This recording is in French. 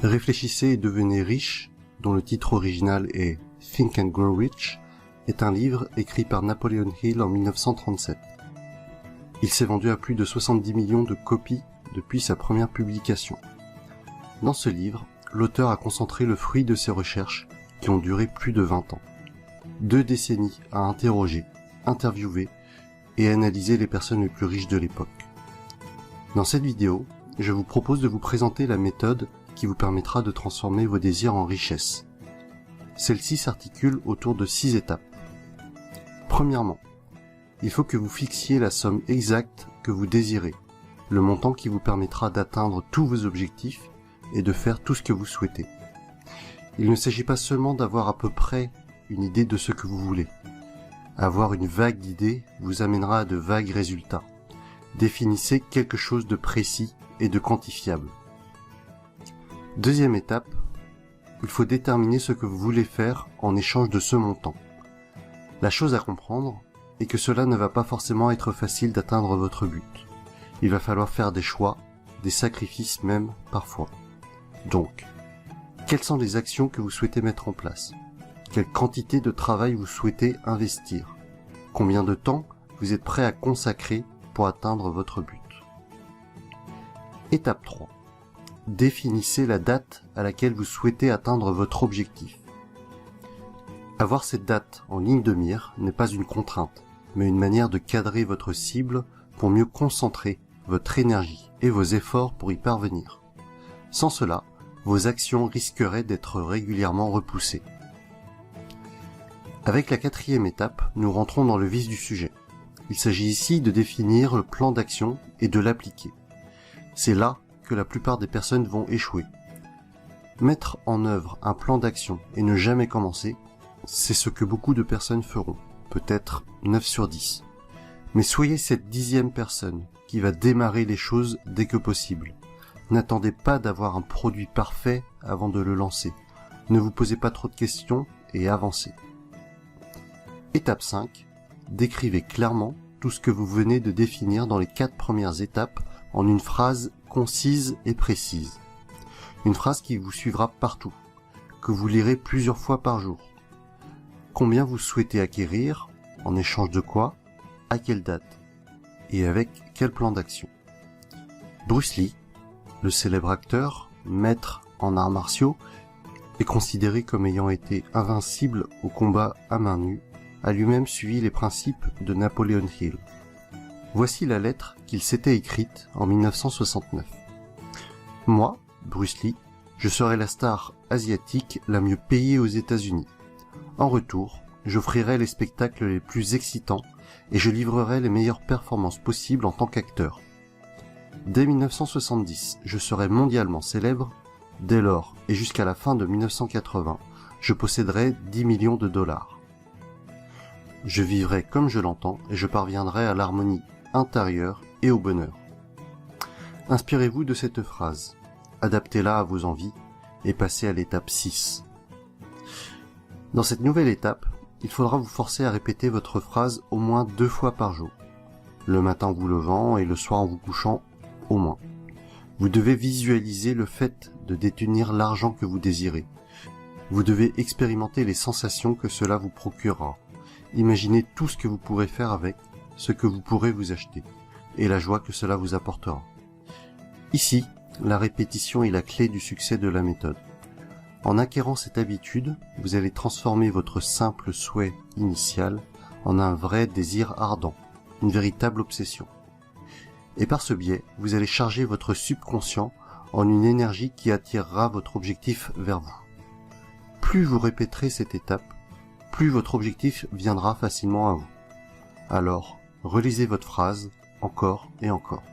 Réfléchissez et devenez riche, dont le titre original est Think and Grow Rich, est un livre écrit par Napoleon Hill en 1937. Il s'est vendu à plus de 70 millions de copies depuis sa première publication. Dans ce livre, l'auteur a concentré le fruit de ses recherches qui ont duré plus de 20 ans. 2 décennies à interroger, interviewer et analyser les personnes les plus riches de l'époque. Dans cette vidéo, je vous propose de vous présenter la méthode qui vous permettra de transformer vos désirs en richesse. Celle-ci s'articule autour de 6 étapes. Premièrement, il faut que vous fixiez la somme exacte que vous désirez, le montant qui vous permettra d'atteindre tous vos objectifs et de faire tout ce que vous souhaitez. Il ne s'agit pas seulement d'avoir à peu près une idée de ce que vous voulez. Avoir une vague d'idées vous amènera à de vagues résultats. Définissez quelque chose de précis et de quantifiable. Deuxième étape, il faut déterminer ce que vous voulez faire en échange de ce montant. La chose à comprendre est que cela ne va pas forcément être facile d'atteindre votre but. Il va falloir faire des choix, des sacrifices même parfois. Donc, quelles sont les actions que vous souhaitez mettre en place? Quelle quantité de travail vous souhaitez investir? Combien de temps vous êtes prêt à consacrer pour atteindre votre but? Étape 3. Définissez la date à laquelle vous souhaitez atteindre votre objectif. Avoir cette date en ligne de mire n'est pas une contrainte, mais une manière de cadrer votre cible pour mieux concentrer votre énergie et vos efforts pour y parvenir. Sans cela, vos actions risqueraient d'être régulièrement repoussées. Avec la 4e étape, nous rentrons dans le vif du sujet. Il s'agit ici de définir le plan d'action et de l'appliquer. C'est là que la plupart des personnes vont échouer. Mettre en œuvre un plan d'action et ne jamais commencer, c'est ce que beaucoup de personnes feront, peut-être 9 sur 10. Mais soyez cette 10e personne qui va démarrer les choses dès que possible. N'attendez pas d'avoir un produit parfait avant de le lancer. Ne vous posez pas trop de questions et avancez. Étape 5. Décrivez clairement tout ce que vous venez de définir dans les 4 premières étapes en une phrase concise et précise. Une phrase qui vous suivra partout, que vous lirez plusieurs fois par jour. Combien vous souhaitez acquérir, en échange de quoi, à quelle date, et avec quel plan d'action. Bruce Lee, le célèbre acteur, maître en arts martiaux, est considéré comme ayant été invincible au combat à main nue, a lui-même suivi les principes de Napoleon Hill. Voici la lettre qu'il s'était écrite en 1969. Moi, Bruce Lee, je serai la star asiatique la mieux payée aux États-Unis. En retour, j'offrirai les spectacles les plus excitants et je livrerai les meilleures performances possibles en tant qu'acteur. Dès 1970, je serai mondialement célèbre. Dès lors et jusqu'à la fin de 1980, je posséderai 10 millions de dollars. Je vivrai comme je l'entends et je parviendrai à l'harmonie intérieure et au bonheur. Inspirez-vous de cette phrase, adaptez-la à vos envies et passez à l'étape 6. Dans cette nouvelle étape, il faudra vous forcer à répéter votre phrase au moins 2 fois par jour. Le matin en vous levant et le soir en vous couchant, au moins. Vous devez visualiser le fait de détenir l'argent que vous désirez. Vous devez expérimenter les sensations que cela vous procurera. Imaginez tout ce que vous pourrez faire avec, ce que vous pourrez vous acheter, et la joie que cela vous apportera. Ici, la répétition est la clé du succès de la méthode. En acquérant cette habitude, vous allez transformer votre simple souhait initial en un vrai désir ardent, une véritable obsession. Et par ce biais, vous allez charger votre subconscient en une énergie qui attirera votre objectif vers vous. Plus vous répéterez cette étape, plus votre objectif viendra facilement à vous. Alors, relisez votre phrase encore et encore.